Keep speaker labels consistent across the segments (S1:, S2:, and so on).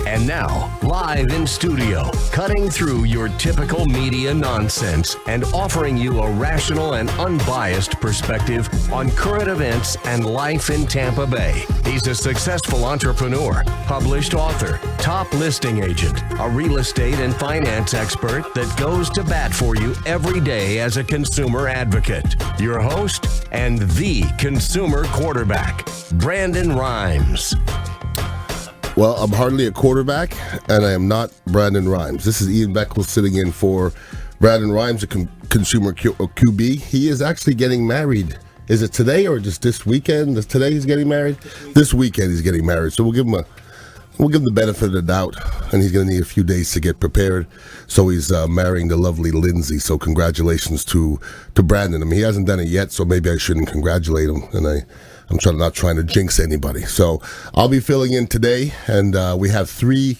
S1: And now, live in studio, cutting through your typical media nonsense and offering you a rational and unbiased perspective on current events and life in Tampa Bay. He's a successful entrepreneur, published author, top listing agent, a real estate and finance expert that goes to bat for you every day as a consumer advocate. Your host and the consumer quarterback, Brandon Rhymes.
S2: Well, I'm hardly a quarterback, and I am not Brandon Rhymes. This is Ian Beckles sitting in for Brandon Rhymes, a consumer QB. He is actually getting married. Is it today or just this weekend? Today he's getting married? This weekend he's getting married. So we'll give him the benefit of the doubt, and he's going to need a few days to get prepared. So he's marrying the lovely Lindsay. So congratulations to Brandon. I mean, he hasn't done it yet, so maybe I shouldn't congratulate him. And I'm not trying to jinx anybody. So I'll be filling in today, and we have three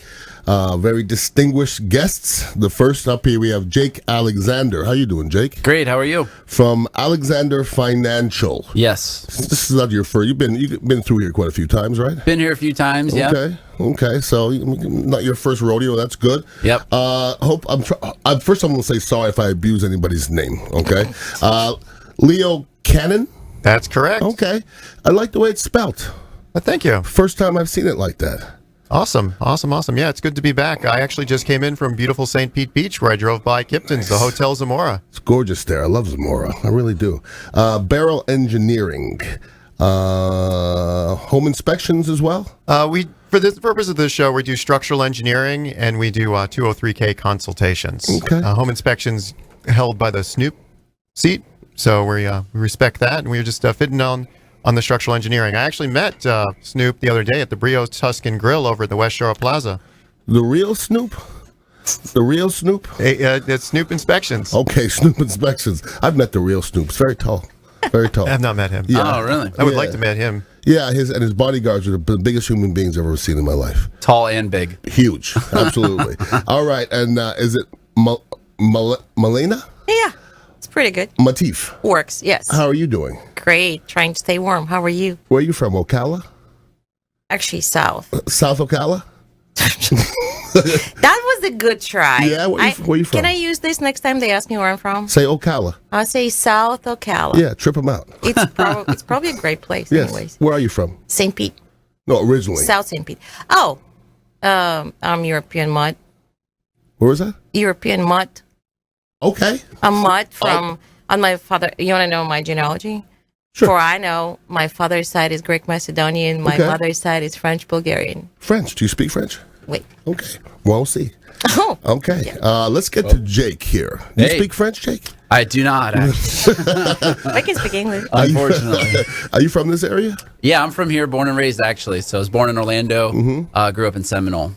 S2: very distinguished guests. The first up here, we have Jake Alexander. How you doing, Jake?
S3: Great. How are you?
S2: From Alexander Financial.
S3: Yes.
S2: This is not your first. You've been through here quite a few times, right?
S3: Been here a few times. Yeah.
S2: Okay. So not your first rodeo. That's good.
S3: Yep.
S2: First, I'm going to say sorry if I abuse anybody's name. Okay. Leo Cannon.
S4: That's correct.
S2: Okay. I like the way it's spelt.
S4: Thank you.
S2: First time I've seen it like that.
S4: Awesome. Yeah, it's good to be back. I actually just came in from beautiful St. Pete Beach where I drove by Kipton's, the Hotel Zamora.
S2: It's gorgeous there. I love Zamora. I really do. Barrel Engineering. Home inspections as well?
S4: For the purpose of this show, we do structural engineering and we do 203K consultations.
S2: Okay.
S4: Home inspections held by the Snoop seat. So we respect that, and we were just fitting on the structural engineering. I actually met Snoop the other day at the Brio's Tuscan Grill over at the West Shore Plaza.
S2: The real Snoop? The real Snoop?
S4: It's Snoop Inspections.
S2: Okay, Snoop Inspections. I've met the real Snoop. It's very tall. Very tall.
S4: I have not met him.
S2: Yeah.
S3: Oh, really?
S4: I would like to meet him.
S2: Yeah, his bodyguards are the biggest human beings I've ever seen in my life.
S3: Tall and big.
S2: Huge. Absolutely. All right, and is it Malena?
S5: Yeah, it's pretty good.
S2: Matif.
S5: Works, yes.
S2: How are you doing?
S5: Great. Trying to stay warm. How are you?
S2: Where are you from, Ocala?
S5: Actually, south.
S2: South Ocala?
S5: That was a good try.
S2: Yeah, where you from?
S5: Can I use this next time they ask me where I'm from?
S2: Say Ocala.
S5: I'll say South Ocala.
S2: Yeah, trip them out.
S5: It's probably a great place
S2: Yes.
S5: anyways.
S2: Where are you from?
S5: St. Pete.
S2: No, originally.
S5: South St. Pete. Oh, I'm European mud.
S2: Where was that?
S5: European mud.
S2: Okay.
S5: A mud from, on my father. You want to know my genealogy?
S2: Sure.
S5: For I know, my father's side is Greek Macedonian. My
S2: Okay.
S5: mother's side is French Bulgarian.
S2: French. Do you speak French?
S5: Wait.
S2: Okay. Well, we'll see.
S5: Oh.
S2: Okay. Let's get to Jake here. Do you
S3: Hey.
S2: speak French, Jake?
S3: I do not, actually.
S5: I can speak English.
S3: Unfortunately.
S2: Are you from this area?
S3: Yeah, I'm from here, born and raised, actually. So I was born in Orlando, grew up in Seminole.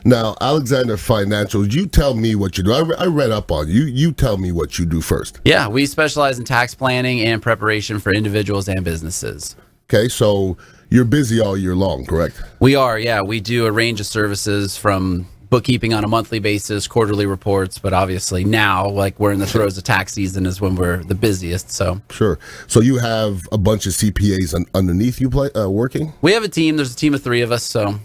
S2: Now, Alexander Financial, you tell me what you do. I read up on you. You tell me what you do first.
S3: Yeah, we specialize in tax planning and preparation for individuals and businesses.
S2: Okay, so you're busy all year long, correct?
S3: We are, yeah. We do a range of services from bookkeeping on a monthly basis, quarterly reports, but obviously now, like we're in the throes of tax season is when we're the busiest, so.
S2: Sure. So you have a bunch of CPAs underneath you working?
S3: We have a team. There's a team of 3 of us, so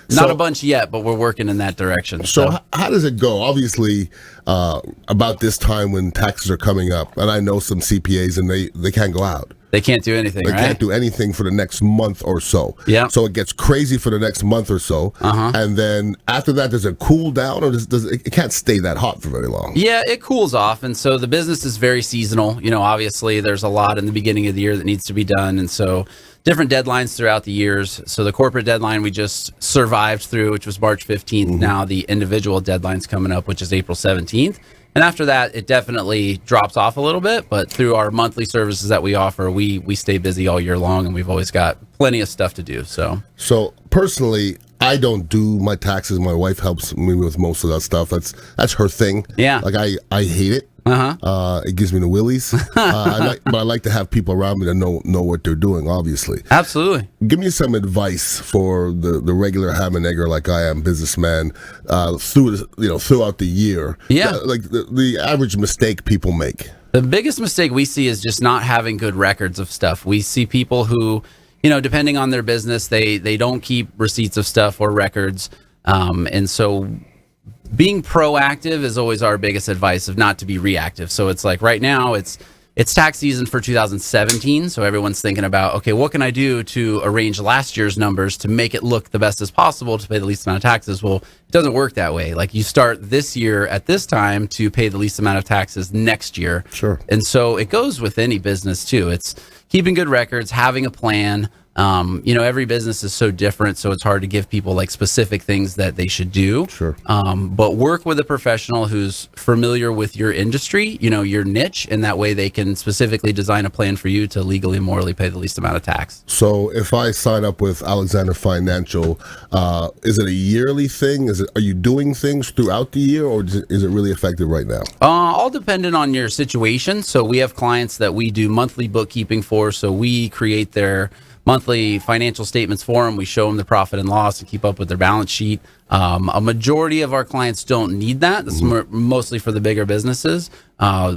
S3: not a bunch yet, but we're working in that direction.
S2: So how does it go? Obviously, about this time when taxes are coming up, and I know some CPAs and they can't go out.
S3: They can't do anything,
S2: They
S3: right?
S2: can't do anything for the next month or so.
S3: Yeah.
S2: So it gets crazy for the next month or so. And then after that, does it cool down, or it can't stay that hot for very long?
S3: Yeah, it cools off, and so the business is very seasonal. You know, obviously there's a lot in the beginning of the year that needs to be done, and so different deadlines throughout the years. So the corporate deadline we just survived through, which was March 15th. Now the individual deadline's coming up, which is April 17th. And after that, it definitely drops off a little bit, but through our monthly services that we offer, we stay busy all year long, and we've always got plenty of stuff to do. So
S2: personally, I don't do my taxes. My wife helps me with most of that stuff. That's her thing.
S3: Yeah.
S2: Like I hate it. It gives me the willies. But I like to have people around me that know what they're doing, obviously.
S3: absolutely.
S2: Give me some advice for the regular ham and egger like I am, businessman, throughout the year.
S3: Yeah.
S2: Like the average mistake people make.
S3: The biggest mistake we see is just not having good records of stuff. We see people who, depending on their business, they don't keep receipts of stuff or records. And so being proactive is always our biggest advice, of not to be reactive. So it's like right now it's tax season for 2017. So everyone's thinking about, okay, what can I do to arrange last year's numbers to make it look the best as possible to pay the least amount of taxes? Well, it doesn't work that way. Like, you start this year at this time to pay the least amount of taxes next year.
S2: Sure.
S3: And so it goes with any business too. It's keeping good records, having a plan. Every business is so different, so it's hard to give people like specific things that they should do.
S2: Sure.
S3: But work with a professional who's familiar with your industry, your niche, and that way they can specifically design a plan for you to legally and morally pay the least amount of tax.
S2: So if I sign up with Alexander Financial, is it a yearly thing? Are you doing things throughout the year, or is it really effective right now?
S3: All dependent on your situation. So we have clients that we do monthly bookkeeping for, so we create their monthly financial statements for them. We show them the profit and loss and keep up with their balance sheet. A majority of our clients don't need that. This is mostly for the bigger businesses,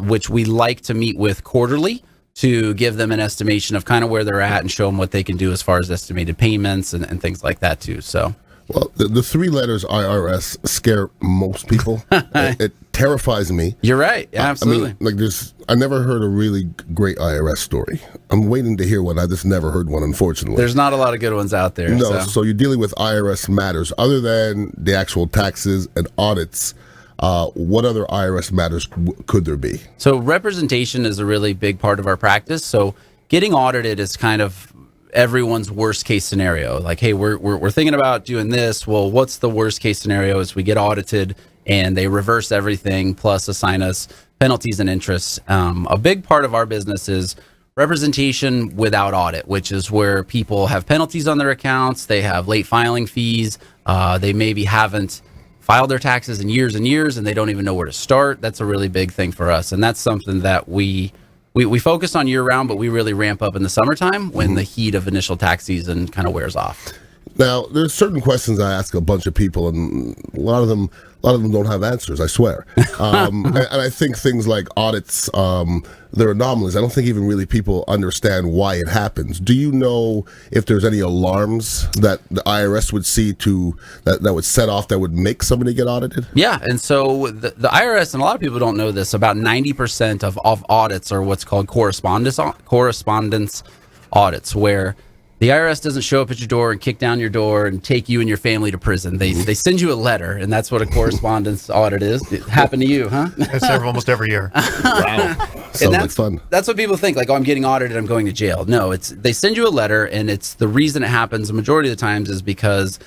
S3: which we like to meet with quarterly to give them an estimation of kind of where they're at and show them what they can do as far as estimated payments and things like that too. So,
S2: well, the three letters IRS scare most people. It terrifies me.
S3: You're right. Yeah, absolutely.
S2: I mean, I never heard a really great IRS story. I'm waiting to hear one. I just never heard one, unfortunately.
S3: There's not a lot of good ones out there.
S2: No, so you're dealing with IRS matters. Other than the actual taxes and audits, what other IRS matters could there be?
S3: So representation is a really big part of our practice. So getting audited is kind of everyone's worst case scenario. Like, hey, we're thinking about doing this. Well, what's the worst case scenario? Is we get audited and they reverse everything plus assign us penalties and interest. A big part of our business is representation without audit, which is where people have penalties on their accounts. They have late filing fees. They maybe haven't filed their taxes in years and years, and they don't even know where to start. That's a really big thing for us. And that's something that we focus on year round, but we really ramp up in the summertime when the heat of initial tax season kind of wears off.
S2: Now, there's certain questions I ask a bunch of people, and a lot of them don't have answers, I swear. And I think things like audits, they're anomalies. I don't think even really people understand why it happens. Do you know if there's any alarms that the IRS would see that would set off that would make somebody get audited?
S3: Yeah, and so the IRS, and a lot of people don't know this, about 90% of audits are what's called correspondence audits, where the IRS doesn't show up at your door and kick down your door and take you and your family to prison. They send you a letter, and that's what a correspondence audit is. It happened to you, huh?
S4: It's almost every year.
S2: Wow. Sounds like fun.
S3: That's what people think, like, oh, I'm getting audited, I'm going to jail. No, they send you a letter, and it's the reason it happens the majority of the times is because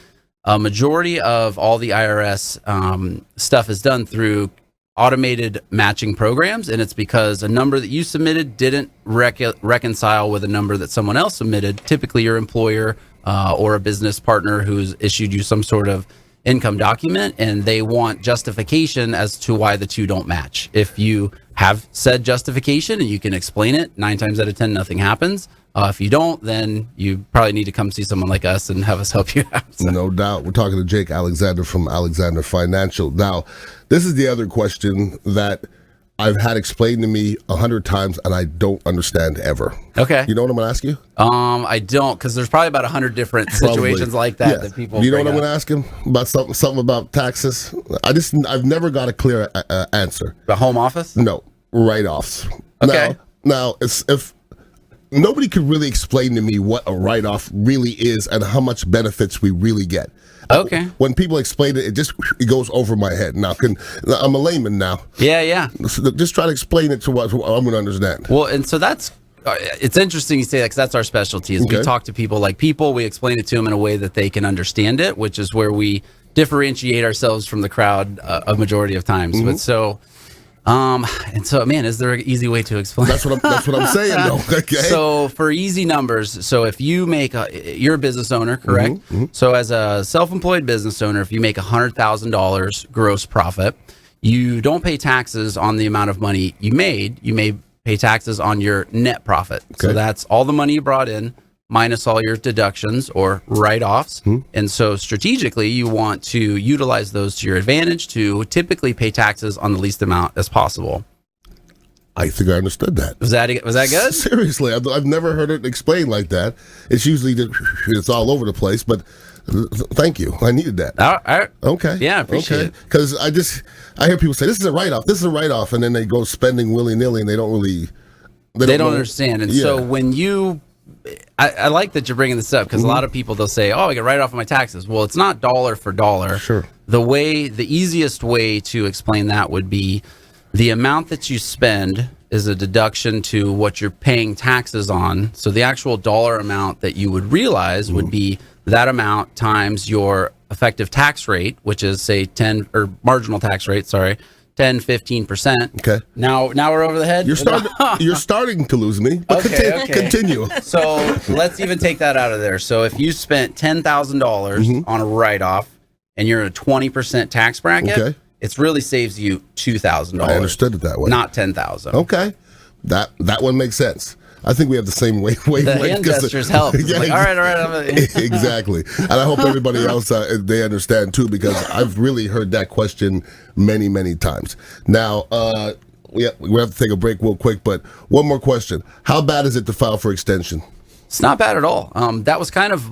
S3: a majority of all the IRS stuff is done through automated matching programs, and it's because a number that you submitted didn't reconcile with a number that someone else submitted, typically your employer or a business partner who's issued you some sort of income document, and they want justification as to why the two don't match. If you have said justification and you can explain it, 9 times out of 10 nothing happens. If you don't, then you probably need to come see someone like us and have us help you out. So.
S2: No doubt. We're talking to Jake Alexander from Alexander Financial. Now, this is the other question that I've had explained to me 100 times and I don't understand ever.
S3: Okay.
S2: You know what I'm going to ask you?
S3: I don't, because there's probably about 100 different situations like that that people.
S2: You know what I'm going to ask him about? Something about taxes. I've never got a clear answer.
S3: The home office?
S2: No, write-offs.
S3: Okay.
S2: Now if nobody could really explain to me what a write-off really is and how much benefits we really get.
S3: Okay.
S2: When people explain it, it goes over my head. Now, I'm a layman now.
S3: Yeah.
S2: So just try to explain it to what I'm going to understand.
S3: Well, and so that's it's interesting you say that, because that's our specialty. Is
S2: Okay.
S3: we talk to people like people. We explain it to them in a way that they can understand it, which is where we differentiate ourselves from the crowd a majority of times. But so. And so, man, is there an easy way to explain?
S2: That's what I'm saying, though. Okay.
S3: So for easy numbers, so if you make you're a business owner, correct? So as a self-employed business owner, if you make $100,000 gross profit, you don't pay taxes on the amount of money you made. You may pay taxes on your net profit.
S2: Okay.
S3: So that's all the money you brought in minus all your deductions or write-offs. And so strategically, you want to utilize those to your advantage to typically pay taxes on the least amount as possible.
S2: I think I understood that.
S3: Was that good?
S2: Seriously, I've never heard it explained like that. It's usually it's all over the place, but Thank you. I needed that.
S3: All right.
S2: Okay.
S3: Yeah, I appreciate it.
S2: Because I hear people say, this is a write-off, this is a write-off, and then they go spending willy-nilly, and they don't really...
S3: They don't
S2: know.
S3: understand. And
S2: Yeah.
S3: so when you... I like that you're bringing this up because a lot of people, they'll say, oh, I get right off of my taxes. Well, it's not dollar for dollar.
S2: Sure.
S3: The easiest way to explain that would be the amount that you spend is a deduction to what you're paying taxes on. So the actual dollar amount that you would realize would be that amount times your effective tax rate, which is say 10 or marginal tax rate, sorry, 10, 15%.
S2: Okay.
S3: Now we're over the head.
S2: You're starting to lose me. But
S3: Okay.
S2: continue.
S3: So let's even take that out of there. So if you spent $10,000 on a write-off and you're in a 20% tax bracket,
S2: Okay.
S3: it really saves you $2,000.
S2: I understood it that way.
S3: Not $10,000.
S2: Okay. That one makes sense. I think we have the same wavelength.
S3: The hand gestures help. It's like, all right.
S2: Exactly. And I hope everybody else, they understand too, because I've really heard that question many, many times. Now, we have to take a break real quick, but one more question. How bad is it to file for extension?
S3: It's not bad at all. That was kind of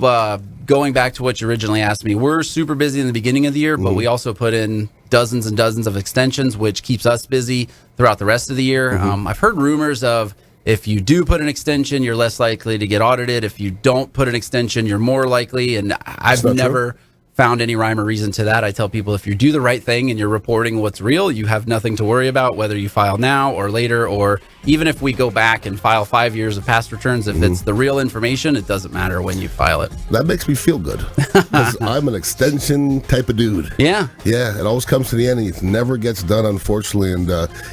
S3: going back to what you originally asked me. We're super busy in the beginning of the year, but we also put in dozens and dozens of extensions, which keeps us busy throughout the rest of the year. I've heard rumors of if you do put an extension, you're less likely to get audited. If you don't put an extension, you're more likely. And I've never found any rhyme or reason to that. I tell people if you do the right thing and you're reporting what's real, you have nothing to worry about, whether you file now or later, or even if we go back and file 5 years of past returns, if it's the real information, it doesn't matter when you file it.
S2: That makes me feel good. 'Cause I'm an extension type of dude.
S3: Yeah.
S2: Yeah, it always comes to the end and it never gets done, unfortunately, and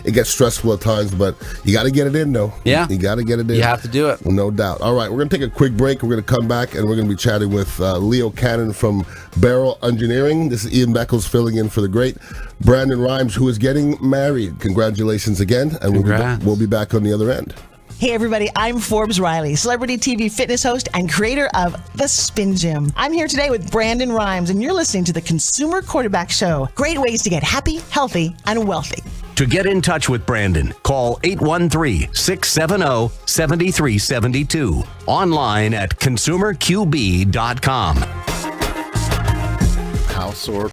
S2: it gets stressful at times, but you got to get it in, though.
S3: Yeah.
S2: You got to get it in.
S3: You have to do it.
S2: No doubt. All right, we're going to take a quick break. We're going to come back and we're going to be chatting with Leo Cannon from Barrel Engineering. This is Ian Beckles filling in for the great Brandon Rhymes, who is getting married. Congratulations again, and we'll be back on the other end.
S6: Hey everybody, I'm Forbes Riley, celebrity TV fitness host and creator of The Spin Gym. I'm here today with Brandon Rhymes, and you're listening to the Consumer Quarterback Show. Great ways to get happy, healthy, and wealthy.
S1: To get in touch with Brandon, call 813-670-7372. Online at consumerqb.com.
S2: House or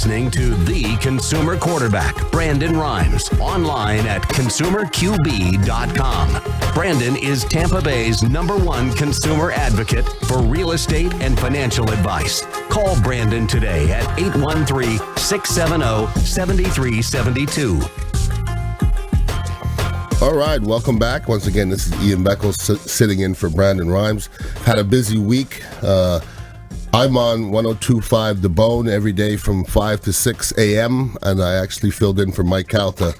S1: listening to the consumer quarterback, Brandon Rhymes, online at consumerqb.com. Brandon is Tampa Bay's #1 consumer advocate for real estate and financial advice. Call Brandon today at 813-670-7372.
S2: All right, welcome back. Once again, this is Ian Beckles sitting in for Brandon Rhymes. Had a busy week. I'm on 102.5 The Bone every day from 5 to 6 a.m., and I actually filled in for Mike Calta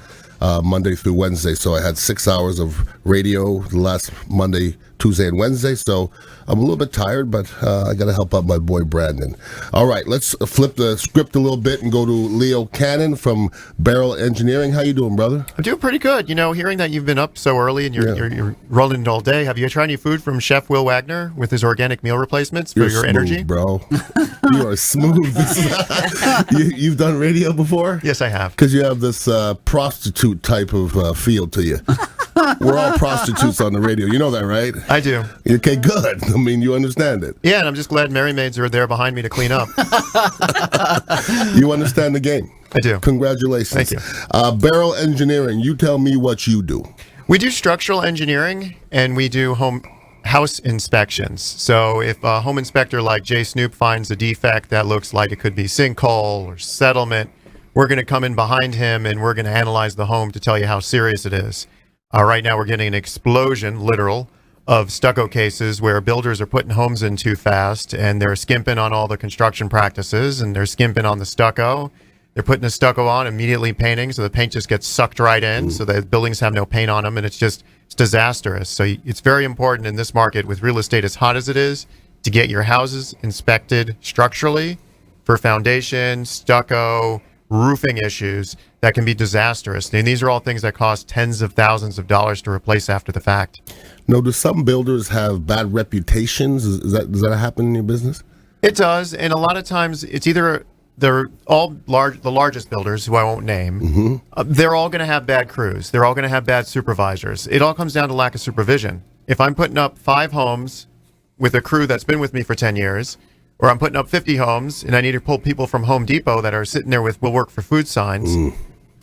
S2: Monday through Wednesday. So I had 6 hours of radio the last Monday, Tuesday, and Wednesday. So I'm a little bit tired, but I got to help out my boy Brandon. All right, let's flip the script a little bit and go to Leo Cannon from Barrel Engineering. How you doing, brother?
S4: I'm doing pretty good. You know, hearing that you've been up so early and you're rolling all day, have you tried any food from Chef Will Wagner with his organic meal replacements for your
S2: smooth,
S4: energy?
S2: Bro. You are smooth. You've done radio before?
S4: Yes, I have.
S2: Because you have this prostitute type of feel to you. We're all prostitutes on the radio. You know that, right?
S4: I do.
S2: Okay, good. I mean, you understand it.
S4: Yeah, and I'm just glad Merry Maids are there behind me to clean up.
S2: You understand the game.
S4: I do.
S2: Congratulations.
S4: Thank you.
S2: Barrel Engineering, you tell me what you do.
S4: We do structural engineering, and we do house inspections. So if a home inspector like Jay Snoop finds a defect that looks like it could be sinkhole or settlement, we're going to come in behind him, and we're going to analyze the home to tell you how serious it is. Right now, we're getting an explosion, literal, of stucco cases where builders are putting homes in too fast, and they're skimping on all the construction practices, and they're skimping on the stucco. They're putting the stucco on, immediately painting, so the paint just gets sucked right in, so the buildings have no paint on them, and it's disastrous. So it's very important in this market, with real estate as hot as it is, to get your houses inspected structurally for foundation, stucco, roofing issues that can be disastrous. And these are all things that cost tens of thousands of dollars to replace after the fact.
S2: No, do some builders have bad reputations? Does that happen in your business?
S4: It does, and a lot of times it's either the largest builders, who I won't name, they're all going to have bad crews. They're all going to have bad supervisors. It all comes down to lack of supervision. If I'm putting up 5 homes with a crew that's been with me for 10 years, or I'm putting up 50 homes and I need to pull people from Home Depot that are sitting there with "will work for food" signs,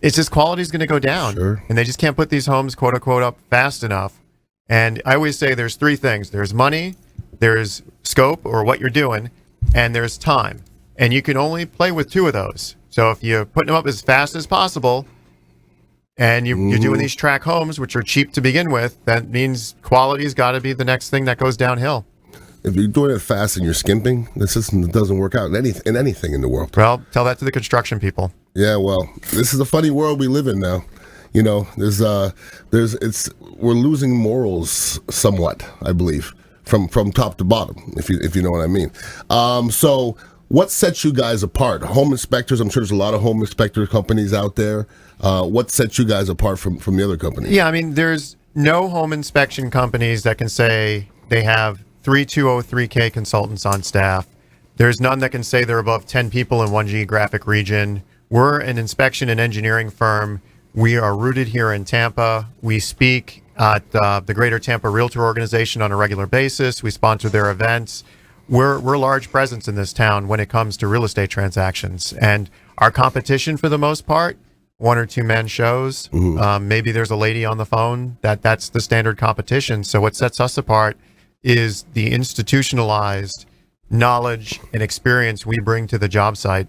S4: it's just quality's going to go down.
S2: Sure.
S4: And they just can't put these homes, quote unquote, up fast enough. And I always say there's 3 things. There's money, there's scope, or what you're doing, and there's time. And you can only play with 2 of those. So if you're putting them up as fast as possible, and you're doing these track homes, which are cheap to begin with, that means quality's got to be the next thing that goes downhill.
S2: If you're doing it fast and you're skimping, the system doesn't work out in anything in the world.
S4: Well, tell that to the construction people.
S2: Yeah, well, this is a funny world we live in now. You know, we're losing morals somewhat, I believe, from top to bottom, if you know what I mean. So what sets you guys apart? Home inspectors, I'm sure there's a lot of home inspector companies out there. What sets you guys apart from the other companies?
S4: Yeah, I mean, there's no home inspection companies that can say they have 3 203K consultants on staff. There's none that can say they're above 10 people in one geographic region. We're an inspection and engineering firm. We are rooted here in Tampa. We speak at the Greater Tampa Realtor Organization on a regular basis. We sponsor their events. We're a large presence in this town when it comes to real estate transactions. And our competition, for the most part, 1 or 2 man shows. Maybe there's a lady on the phone. That's the standard competition. So what sets us apart is the institutionalized knowledge and experience we bring to the job site.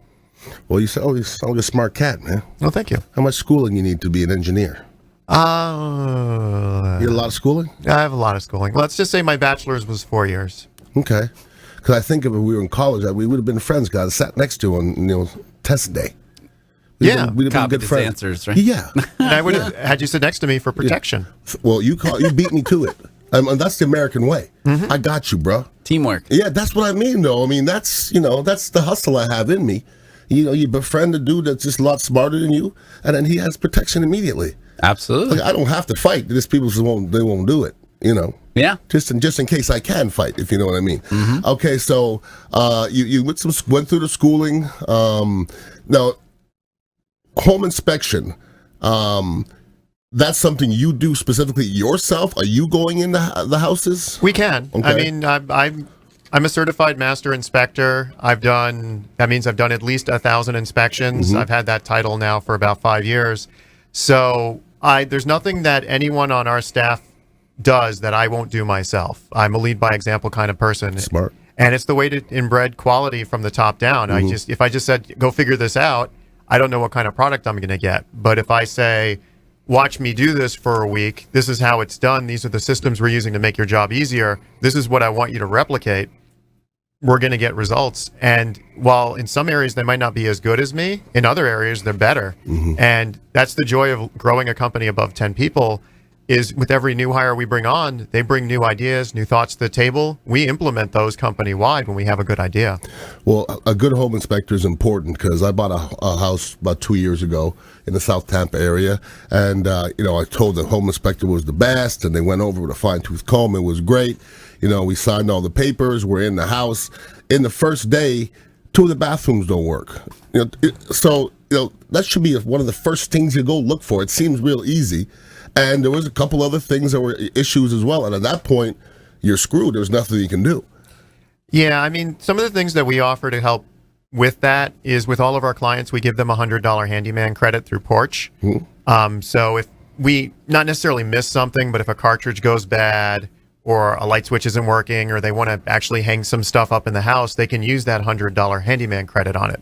S2: Well, you sound like a smart cat, man.
S4: Well, thank you.
S2: How much schooling you need to be an engineer? You had a lot of schooling?
S4: I have a lot of schooling. Let's just say my bachelor's was 4 years.
S2: Okay. Because I think if we were in college, we would have been friends, guys. Sat next to on test day. We'd have been
S3: Copied
S2: good
S3: his
S2: friends.
S3: answers, right?
S2: Yeah.
S4: And I would have had you sit next to me for protection.
S2: Well, you beat me to it. That's the American way. I got you, bro.
S3: Teamwork.
S2: Yeah, that's what I mean, though. I mean, that's the hustle I have in me. You befriend a dude that's just a lot smarter than you, and then he has protection immediately.
S3: Absolutely.
S2: Like, I don't have to fight. These people just won't do it.
S3: Yeah.
S2: Just in case I can fight, if you know what I mean. Okay, so you went through the schooling. Now, home inspection. That's something you do specifically yourself? Are you going into the houses?
S4: We can.
S2: Okay.
S4: I mean, I'm a certified master inspector. That means I've done at least 1,000 inspections. I've had that title now for about 5 years. So there's nothing that anyone on our staff does that I won't do myself. I'm a lead by example kind of person.
S2: Smart.
S4: And it's the way to inbred quality from the top down. If I just said, go figure this out, I don't know what kind of product I'm going to get. But if I say, watch me do this for a week, this is how it's done, these are the systems we're using to make your job easier, this is what I want you to replicate, we're going to get results. And while in some areas they might not be as good as me, in other areas they're better. And that's the joy of growing a company above 10 people, is with every new hire we bring on, they bring new ideas, new thoughts to the table. We implement those company-wide when we have a good idea.
S2: Well, a good home inspector is important because I bought a house about 2 years ago in the South Tampa area, and I told the home inspector was the best, and they went over with a fine-tooth comb. It was great. We signed all the papers. We're in the house. In the first day, 2 of the bathrooms don't work. That should be one of the first things you go look for. It seems real easy. And there was a couple other things that were issues as well. And at that point, you're screwed. There's nothing you can do.
S4: Yeah, I mean, some of the things that we offer to help with that is with all of our clients, we give them a $100 handyman credit through Porch. So if we not necessarily miss something, but if a cartridge goes bad or a light switch isn't working or they want to actually hang some stuff up in the house, they can use that $100 handyman credit on it.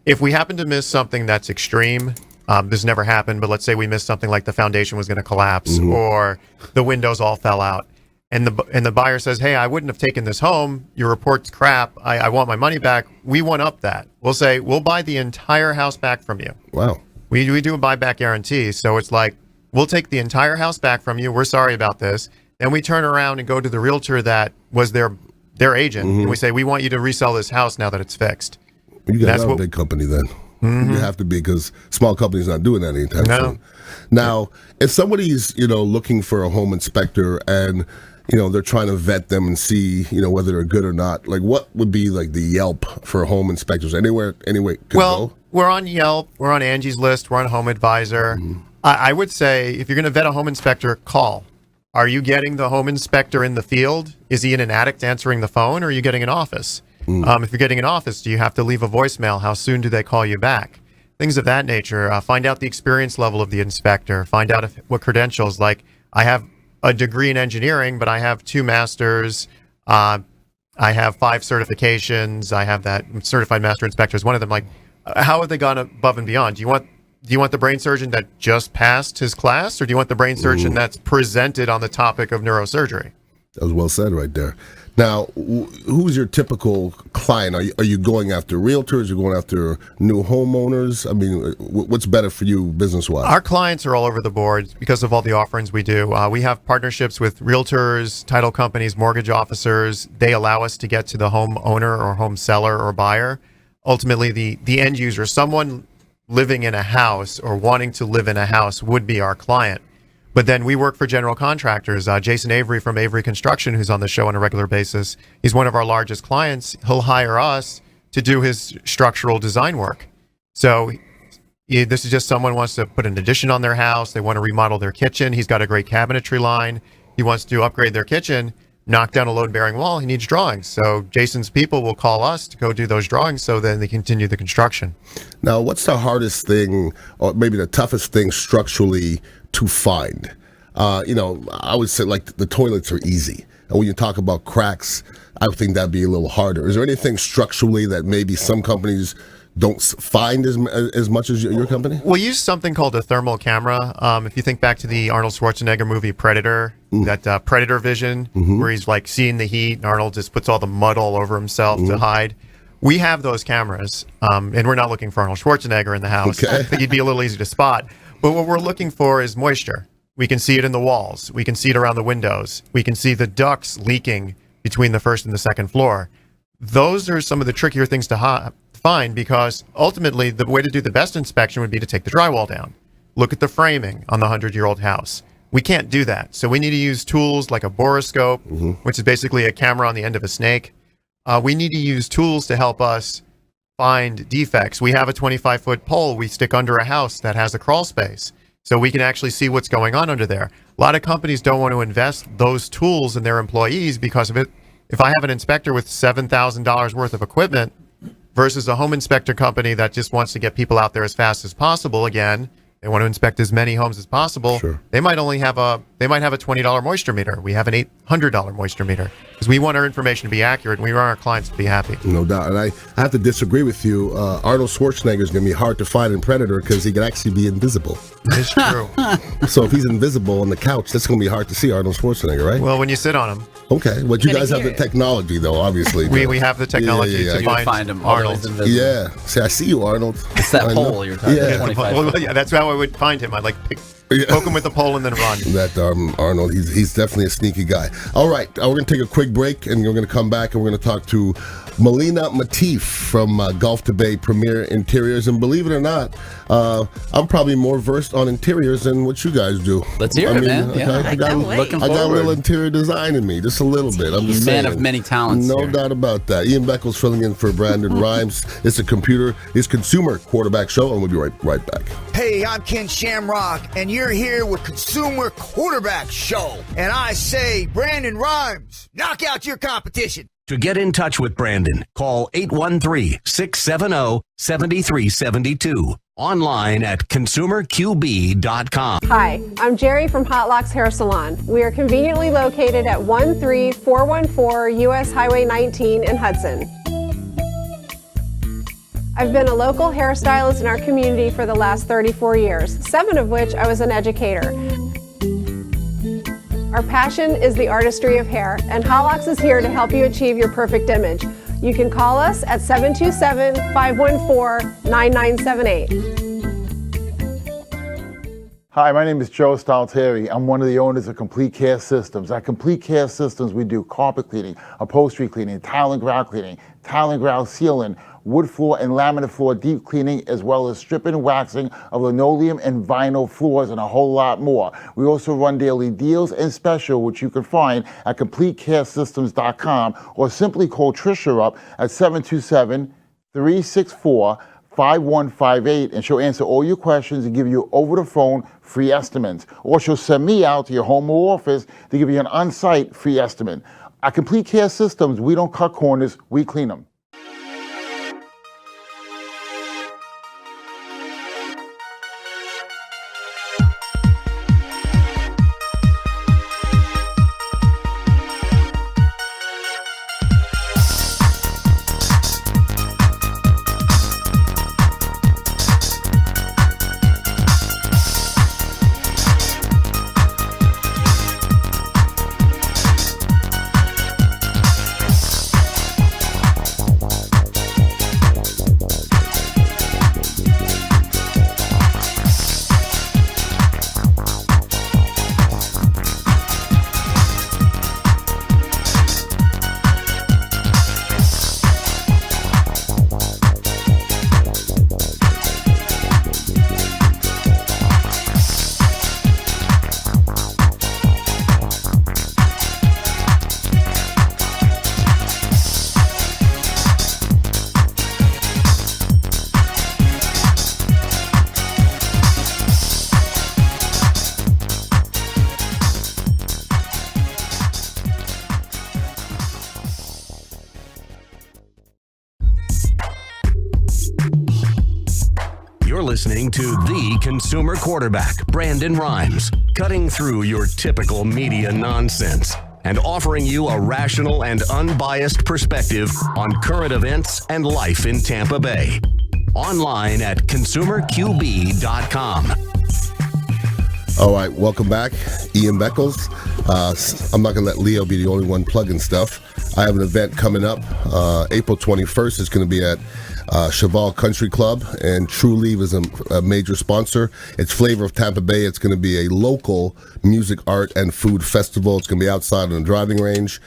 S4: If we happen to miss something that's extreme, this never happened, but let's say we missed something like the foundation was going to collapse or the windows all fell out, and the buyer says, hey, I wouldn't have taken this home. Your report's crap. I want my money back. We one up that. We'll say, we'll buy the entire house back from you.
S2: Wow.
S4: We do a buyback guarantee. So it's like, we'll take the entire house back from you. We're sorry about this. And we turn around and go to the realtor that was their agent. And we say, we want you to resell this house now that it's fixed.
S2: You guys are a big company then. You have to be, because small companies not doing that anytime soon. Now, if somebody's looking for a home inspector and they're trying to vet them and see whether they're good or not, like what would be like the Yelp for home inspectors? Anyway, could go?
S4: We're on Yelp, we're on Angie's List, we're on Home Advisor. I would say if you're going to vet a home inspector, call. Are you getting the home inspector in the field? Is he in an attic answering the phone, or are you getting an office? If you're getting an office, do you have to leave a voicemail? How soon do they call you back? Things of that nature. Find out the experience level of the inspector. Find out what credentials. Like, I have a degree in engineering, but I have 2 masters. I have 5 certifications. I have that certified master inspector is one of them. Like, how have they gone above and beyond? Do you want the brain surgeon that just passed his class, or do you want the brain surgeon that's presented on the topic of neurosurgery?
S2: That was well said right there. Now, who's your typical client? Are you going after realtors? Are you going after new homeowners? I mean, what's better for you business-wise?
S4: Our clients are all over the board because of all the offerings we do. We have partnerships with realtors, title companies, mortgage officers. They allow us to get to the homeowner or home seller or buyer. Ultimately, the end user, someone living in a house or wanting to live in a house, would be our client. But then we work for general contractors. Jason Avery from Avery Construction, who's on the show on a regular basis, he's one of our largest clients. He'll hire us to do his structural design work. So this is just someone who wants to put an addition on their house. They want to remodel their kitchen. He's got a great cabinetry line. He wants to upgrade their kitchen, knock down a load-bearing wall. He needs drawings. So Jason's people will call us to go do those drawings so then they continue the construction.
S2: Now, what's the hardest thing, or maybe the toughest thing structurally to find? I would say like the toilets are easy. And when you talk about cracks, I would think that'd be a little harder. Is there anything structurally that maybe some companies don't find as much as your company?
S4: We'll use something called a thermal camera. If you think back to the Arnold Schwarzenegger movie Predator, that Predator vision, where he's like seeing the heat and Arnold just puts all the mud all over himself to hide. We have those cameras, and we're not looking for Arnold Schwarzenegger in the house.
S2: Okay.
S4: I think he'd be a little easy to spot. But what we're looking for is moisture. We can see it in the walls. We can see it around the windows. We can see the ducts leaking between the first and the second floor. Those are some of the trickier things to find, because ultimately the way to do the best inspection would be to take the drywall down. Look at the framing on the 100-year-old house. We can't do that. So we need to use tools like a borescope, which is basically a camera on the end of a snake. We need to use tools to help us find defects. We have a 25-foot pole we stick under a house that has a crawl space, so we can actually see what's going on under there. A lot of companies don't want to invest those tools in their employees because of it. if I have an inspector with $7,000 worth of equipment versus a home inspector company that just wants to get people out there as fast as possible, again, they want to inspect as many homes as possible.
S2: Sure.
S4: They might have a $20 moisture meter. We have an $800 moisture meter because we want our information to be accurate and we want our clients to be happy.
S2: No doubt. And I have to disagree with you. Arnold Schwarzenegger is going to be hard to find in Predator because he can actually be invisible.
S4: It's true.
S2: So if he's invisible on the couch, that's going to be hard to see Arnold Schwarzenegger, right?
S4: Well, when you sit on them,
S2: Okay. But you
S5: Gonna
S2: guys have
S5: hear
S2: the
S5: it.
S2: technology, though, obviously.
S4: we have the technology
S2: Yeah,
S4: to
S3: You can
S4: find
S3: find him. although
S4: Arnold.
S3: he's invisible.
S2: Yeah. See, I see you, Arnold.
S3: It's that
S2: I know.
S3: pole you're talking
S2: Yeah.
S3: about. 25
S4: Well,
S3: foot.
S4: yeah, that's how I would find him. I'd poke him with the pole and then run.
S2: That Arnold, he's definitely a sneaky guy. All right, we're going to take a quick break, and we're going to come back, and we're going to talk to Melina Matif from Gulf to Bay Premier Interiors. And believe it or not, I'm probably more versed on interiors than what you guys do.
S3: Let's hear it, man.
S2: okay,
S3: Yeah.
S2: I got,
S5: can't wait.
S3: Looking
S2: I got a little
S3: forward.
S2: interior design in me, just a little bit. I'm just
S3: Man
S2: saying.
S3: of many talents
S2: No
S3: here.
S2: doubt about that. Ian Beckles filling in for Brandon Rhymes. It's it's Consumer Quarterback Show, and we'll be right back.
S7: Hey, I'm Ken Shamrock, and you're here with Consumer Quarterback Show. And I say, Brandon Rhymes, knock out your competition.
S1: To get in touch with Brandon, call 813-670-7372. Online at consumerqb.com.
S8: Hi, I'm Jerry from Hot Locks Hair Salon. We are conveniently located at 13414 US Highway 19 in Hudson. I've been a local hairstylist in our community for the last 34 years, 7 of which I was an educator. Our passion is the artistry of hair, and Hot Locks is here to help you achieve your perfect image. You can call us at 727-514-9978.
S9: Hi, my name is Joe Stalteri. I'm one of the owners of Complete Care Systems. At Complete Care Systems, we do carpet cleaning, upholstery cleaning, tile and grout sealing, wood floor and laminate floor deep cleaning, as well as stripping and waxing of linoleum and vinyl floors, and a whole lot more. We also run daily deals and special, which you can find at CompleteCareSystems.com, or simply call Trisha up at 727-364-5158, and she'll answer all your questions and give you over the phone free estimates. Or she'll send me out to your home or office to give you an on-site free estimate. At Complete Care Systems, we don't cut corners, we clean them.
S1: You're listening to the Consumer Quarterback, Brandon Rhymes, cutting through your typical media nonsense and offering you a rational and unbiased perspective on current events and life in Tampa Bay. Online at consumerqb.com.
S2: All right, welcome back. Ian Beckles. I'm not going to let Leo be the only one plugging stuff. I have an event coming up. April 21st is going to be at Cheval Country Club, and True Leave is a major sponsor. It's Flavor of Tampa Bay. It's going to be a local music, art, and food festival. It's going to be outside on the driving range.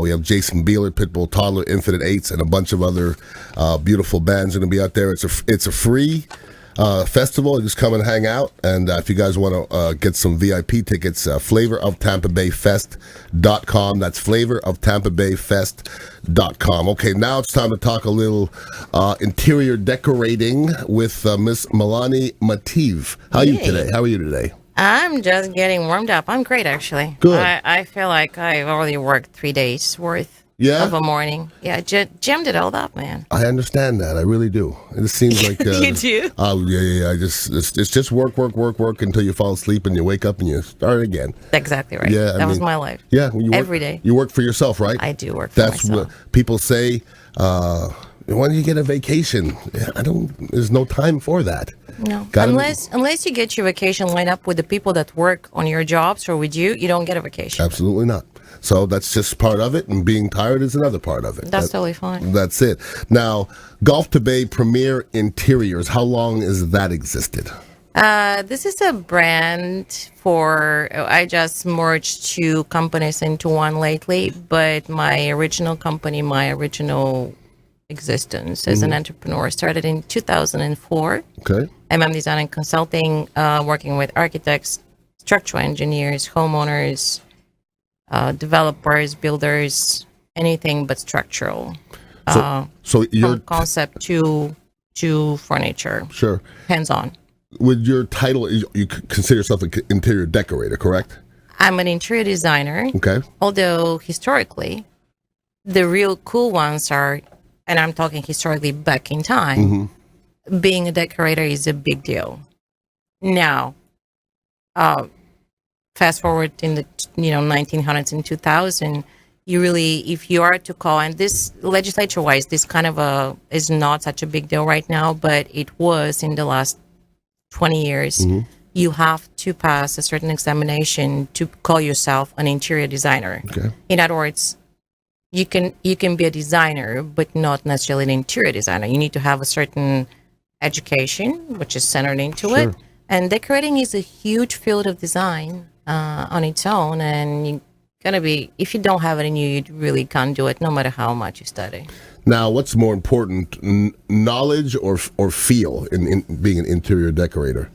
S2: We have Jason Beeler, Pitbull Toddler, Infinite Eights, and a bunch of other beautiful bands are going to be out there. It's a free festival. Just come and hang out. And if you guys want to get some VIP tickets, flavoroftampabayfest.com. That's flavoroftampabayfest.com. Okay, now it's time to talk a little interior decorating with Miss Melanie Mativ. How are you today? How are you today?
S5: I'm just getting warmed up. I'm great, actually.
S2: Good.
S5: I feel like I've already worked 3 days worth.
S2: Yeah?
S5: of a morning. Yeah, Jim did all that, man.
S2: I understand that. I really do. It seems like
S5: You do?
S2: Oh yeah. It's just work until you fall asleep and you wake up and you start again.
S5: Exactly right.
S2: Yeah,
S5: that was my life.
S2: Yeah, when you work,
S5: Every day.
S2: You work for yourself, right?
S5: I do work for
S2: That's
S5: myself.
S2: what people say. When do you get a vacation? I don't. There's no time for that.
S5: No,
S2: Gotta-
S5: unless you get your vacation lined up with the people that work on your jobs or with you, you don't get a vacation.
S2: Absolutely not. So that's just part of it, and being tired is another part of it.
S5: That's totally fine.
S2: That's it. Now, Gulf to Bay Premier Interiors. How long has that existed?
S5: This is a brand for. I just merged two companies into one lately, but my original company, my original existence as an entrepreneur started in 2004.
S2: Okay.
S5: MM Design and Consulting, working with architects, structural engineers, homeowners, developers, builders, anything but structural.
S2: So your
S5: From concept to furniture,
S2: sure.
S5: hands-on.
S2: With your title, you consider yourself an interior decorator, correct?
S5: I'm an interior designer,
S2: Okay.
S5: although historically, the real cool ones are, and I'm talking historically back in time, being a decorator is a big deal. Now, fast forward in the 1900s and 2000, you really, if you are to call, and this legislature-wise, this kind of is not such a big deal right now, but it was in the last 20 years. You have to pass a certain examination to call yourself an interior designer.
S2: Okay.
S5: In other words, you can be a designer, but not necessarily an interior designer. You need to have a certain education, which is centered into it. And decorating is a huge field of design on its own, and you gotta be. If you don't have it in you, you really can't do it, no matter how much you study.
S2: Now, what's more important, knowledge or feel in being an interior decorator?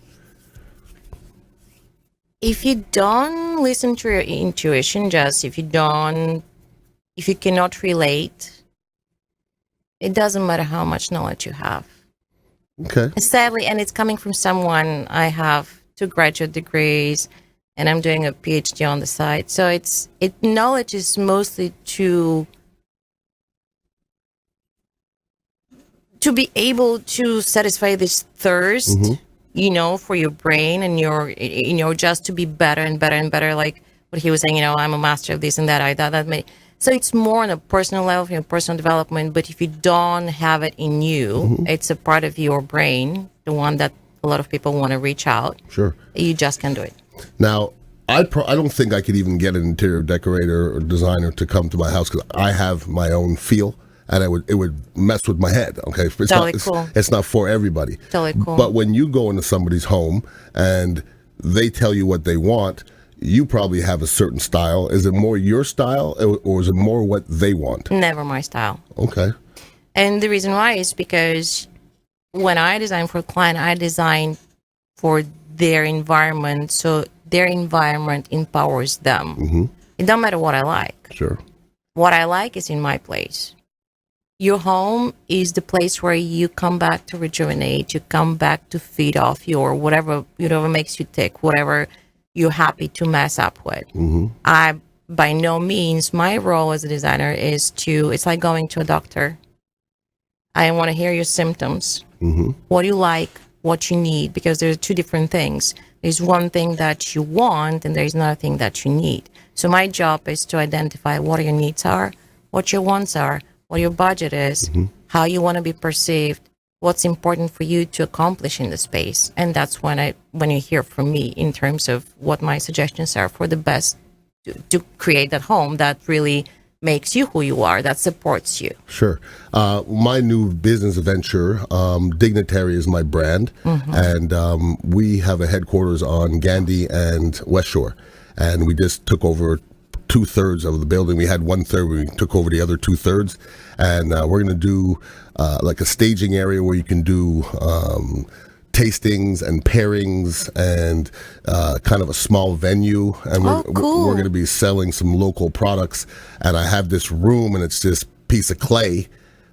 S5: If you don't listen to your intuition, just if you cannot relate, it doesn't matter how much knowledge you have.
S2: Okay.
S5: Sadly, and it's coming from someone, I have 2 graduate degrees and I'm doing a PhD on the side. So knowledge is mostly to be able to satisfy this thirst, for your brain and your, just to be better and better and better. Like what he was saying, I'm a master of this and that, So it's more on a personal level, personal development. But if you don't have it in you, it's a part of your brain, the one that a lot of people want to reach out.
S2: Sure.
S5: You just can't do it.
S2: Now, I don't think I could even get an interior decorator or designer to come to my house because I have my own feel, and it would mess with my head. Okay, it's
S5: Totally
S2: not,
S5: cool.
S2: It's not for everybody.
S5: Totally cool.
S2: But when you go into somebody's home and they tell you what they want, you probably have a certain style. Is it more your style, or is it more what they want?
S5: Never my style.
S2: Okay.
S5: And the reason why is because when I design for a client, I design for their environment, so their environment empowers them. It don't matter what I like.
S2: Sure.
S5: What I like is in my place. Your home is the place where you come back to rejuvenate, you come back to feed off your whatever makes you tick, whatever you're happy to mess up with. I, by no means, my role as a designer is it's like going to a doctor. I want to hear your symptoms, what you like, what you need, because there's 2 different things. There's one thing that you want, and there's another thing that you need. So my job is to identify what your needs are, what your wants are, what your budget is, how you want to be perceived, what's important for you to accomplish in the space. And that's when you hear from me in terms of what my suggestions are for the best to create that home that really makes you who you are, that supports you.
S2: Sure. My new business venture, Dignitary is my brand, and we have a headquarters on Gandy and West Shore, and we just took over 2/3 of the building. We had 1/3, we took over the other 2/3, and we're going to do like a staging area where you can do tastings and pairings and kind of a small venue, and
S5: cool.
S2: we're going to be selling some local products. And I have this room, and it's this piece of clay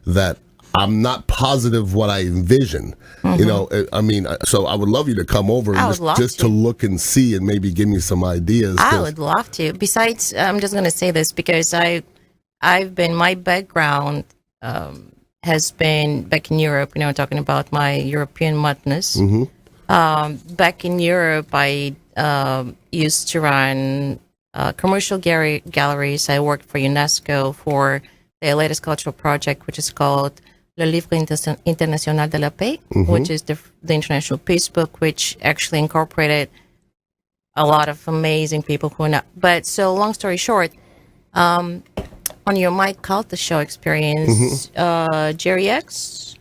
S2: that I'm not positive what I envision. I mean, so I would love you to come over and just to look and see and maybe give me some ideas.
S5: I would love to. Besides, I'm just going to say this because my background has been back in Europe, talking about my European madness. Back in Europe, I used to run commercial galleries. I worked for UNESCO for their latest cultural project, which is called Le Livre International de la Paix, which is the International Peace Book, which actually incorporated a lot of amazing people who are not. But so long story short, on your Mike Calta show experience, Jerry X.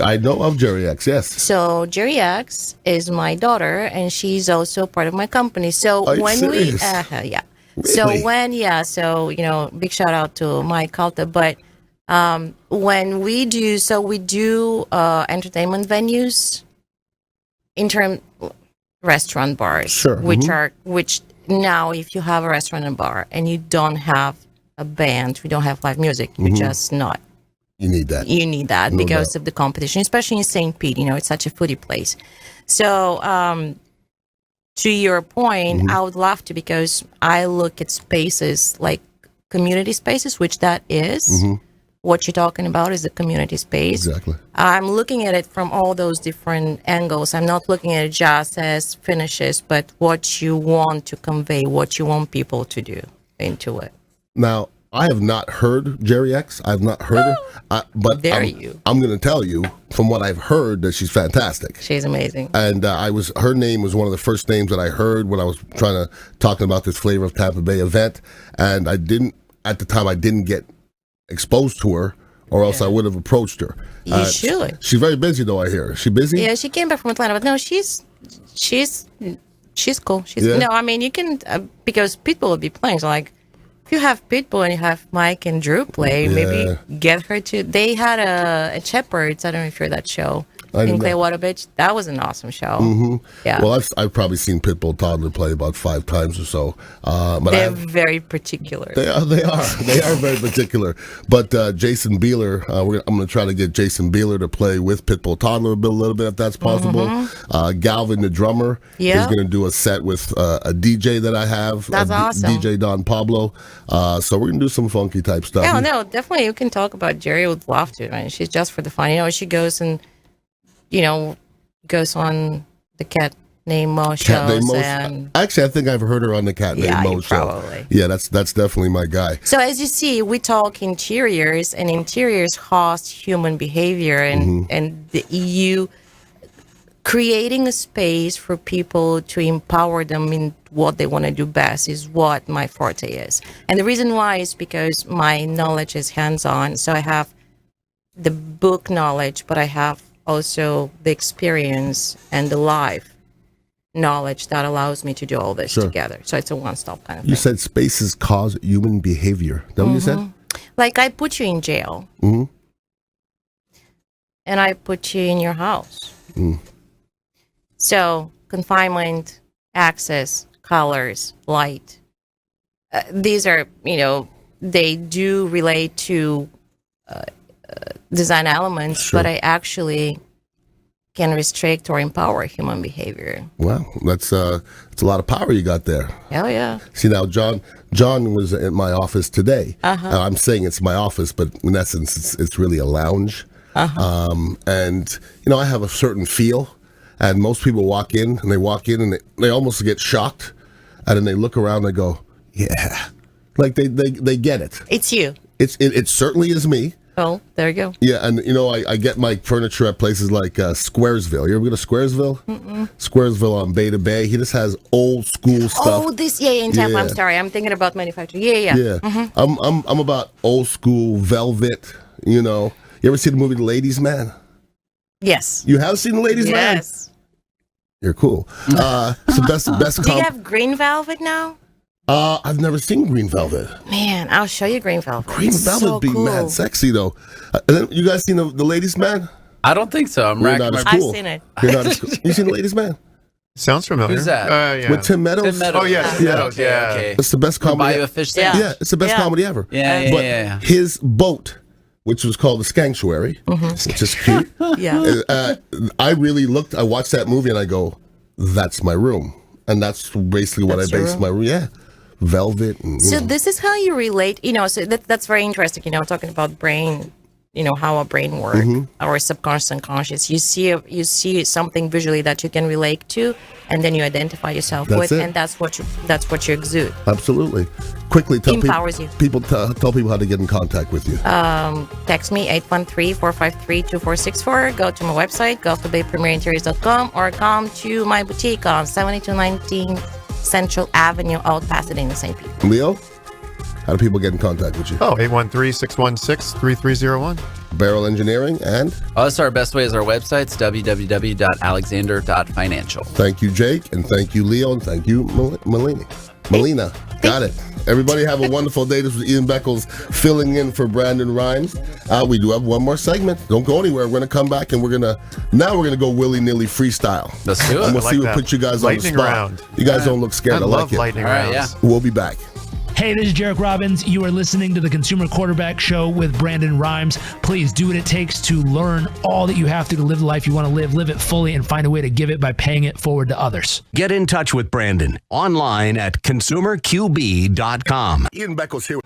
S2: I know of Jerry X, yes.
S5: So Jerry X is my daughter, and she's also part of my company. So
S2: Are you
S5: when
S2: serious?
S5: yeah.
S2: Really?
S5: So big shout out to Mike Calta. But when we do entertainment venues, restaurant bars,
S2: Sure.
S5: which now if you have a restaurant and bar and you don't have a band, we don't have live music, you're just not.
S2: You need that.
S5: You need that
S2: No
S5: because
S2: doubt.
S5: of the competition, especially in St. Pete. It's such a foodie place. So, to your point, I would love to, because I look at spaces like community spaces, which that is. What you're talking about is the community space.
S2: Exactly.
S5: I'm looking at it from all those different angles. I'm not looking at it just as finishes, but what you want to convey, what you want people to do into it.
S2: Now, I have not heard Jerry X. I've not heard her, but
S5: Dare
S2: I'm,
S5: you.
S2: I'm going to tell you from what I've heard that she's fantastic.
S5: She's amazing.
S2: And her name was one of the first names that I heard when I was talking about this Flavor of Tampa Bay event. And at the time, I didn't get exposed to her, or else I would have approached her.
S5: You should.
S2: She's very busy, though. I hear. Is she busy?
S5: Yeah, she came back from Atlanta, but no, she's cool.
S2: Yeah.
S5: No, I mean you can because Pitbull will be playing. So like, if you have Pitbull and you have Mike and Drew play, maybe get her to. They had a Shepherds. I don't know if you're that show
S2: I
S5: in
S2: didn't know.
S5: Clearwater Beach. That was an awesome show. Yeah,
S2: Well, I've probably seen Pitbull Toddler play about 5 times or so. But
S5: they're very particular.
S2: They are very particular. But Jason Beeler, I'm going to try to get Jason Beeler to play with Pitbull Toddler a little bit if that's possible. Galvin, the drummer, is going to do a set with a DJ that I have.
S5: That's awesome.
S2: DJ Don Pablo. So we're going to do some funky type stuff.
S5: Yeah, no, definitely you can talk about Jerry. Would love to. I mean, she's just for the fun. She goes and goes on the Cat Named Mo
S2: Cat Named
S5: shows
S2: Mo.
S5: and.
S2: Actually, I think I've heard her on the Cat Named Mo show.
S5: Probably.
S2: Yeah, that's definitely my guy.
S5: So as you see, we talk interiors, and interiors host human behavior, and the EU creating a space for people to empower them in what they want to do best is what my forte is. And the reason why is because my knowledge is hands-on. So I have the book knowledge, but I have also the experience and the life knowledge that allows me to do all this together. So it's a one-stop kind of
S2: You
S5: thing.
S2: said spaces cause human behavior. Is that what you said?
S5: Like I put you in jail, and I put you in your house. So confinement, access, colors, light. These are, they do relate to design elements, but I actually can restrict or empower human behavior.
S2: Wow, that's a lot of power you got there.
S5: Hell yeah.
S2: See, now John was at my office today. I'm saying it's my office, but in essence, it's really a lounge. And I have a certain feel, and most people walk in and they almost get shocked, and then they look around and they go, yeah, like they get it.
S5: It's you.
S2: It certainly is me.
S5: Oh, there you go.
S2: Yeah, and I get my furniture at places like Squaresville. You ever go to Squaresville? Squaresville on Beta Bay. He just has old school stuff.
S5: Oh, in Tampa. I'm
S2: Yeah.
S5: sorry. I'm thinking about manufacturing. Yeah.
S2: Yeah, I'm about old school velvet. You ever see the movie The Ladies Man?
S5: Yes.
S2: You have seen The Ladies Man?
S5: Yes.
S2: You're cool. It's the best.
S5: Do you have green velvet now?
S2: I've never seen Green Velvet.
S5: Man, I'll show you green velvet.
S2: Green
S5: It's
S2: Velvet
S5: so
S2: be
S5: cool.
S2: mad sexy though. And then you guys seen the Ladies Man?
S3: I don't think so. I'm
S2: You're
S3: racking
S2: not
S3: my
S2: as
S5: I've
S2: cool.
S5: seen it.
S2: You're not as cool. You seen The Ladies Man?
S4: Sounds familiar.
S3: Who's that?
S4: Yeah.
S2: With Tim Meadows?
S3: Tim Meadows.
S4: Oh, yes, Tim Meadows, yeah.
S3: Okay.
S2: It's the best
S3: Buy
S2: comedy.
S3: you a fish
S5: Yeah.
S3: sandwich.
S2: Yeah, it's the best
S5: Yeah.
S2: comedy ever.
S3: Yeah.
S2: But his boat, which was called the Skanktuary, which is cute.
S5: Yeah.
S2: I watched that movie and I go, that's my room. And that's basically what
S5: That's
S2: I
S5: your
S2: based
S5: room?
S2: my room. Yeah. velvet. And,
S5: So this is how you relate, so that's very interesting, talking about brain, how our brain works,
S2: Mm-hmm.
S5: our subconscious and conscious. You see something visually that you can relate to, and then you identify yourself
S2: That's
S5: with,
S2: it.
S5: and that's what you exude.
S2: Absolutely. Quickly tell
S5: Empowers you.
S2: tell people how to get in contact with you.
S5: Text me 813-453-2464. Go to my website, gulfbaypremiereinteriors.com, or come to my boutique on 7219 Central Avenue, out Pasadena, St. Pete.
S2: Leo, how do people get in contact with you?
S4: 813-616-3301.
S2: Barrel Engineering, and
S3: That's our best way is our websites, www.alexander.financial.
S2: thank you, Jake, and thank you, Leo, and thank you, Melina. Got it. Everybody have a wonderful day. This was Ian Beckles filling in for Brandon Rhymes. We do have one more segment. Don't go anywhere. We're going to come back and we're going to go willy-nilly freestyle.
S3: Let's do it.
S2: And we'll
S4: I
S2: see
S4: like
S2: what
S4: that.
S2: put you guys
S4: Lightning
S2: on the spot.
S4: round.
S2: You guys don't look scared. I
S4: love
S2: like it.
S4: lightning
S3: All right,
S4: rounds.
S2: We'll be back.
S10: Hey, this is Jarek Robbins. You are listening to the Consumer Quarterback Show with Brandon Rhymes. Please do what it takes to learn all that you have to live the life you want to live it fully, and find a way to give it by paying it forward to others.
S1: Get in touch with Brandon online at consumerqb.com.
S2: Ian Beckles here.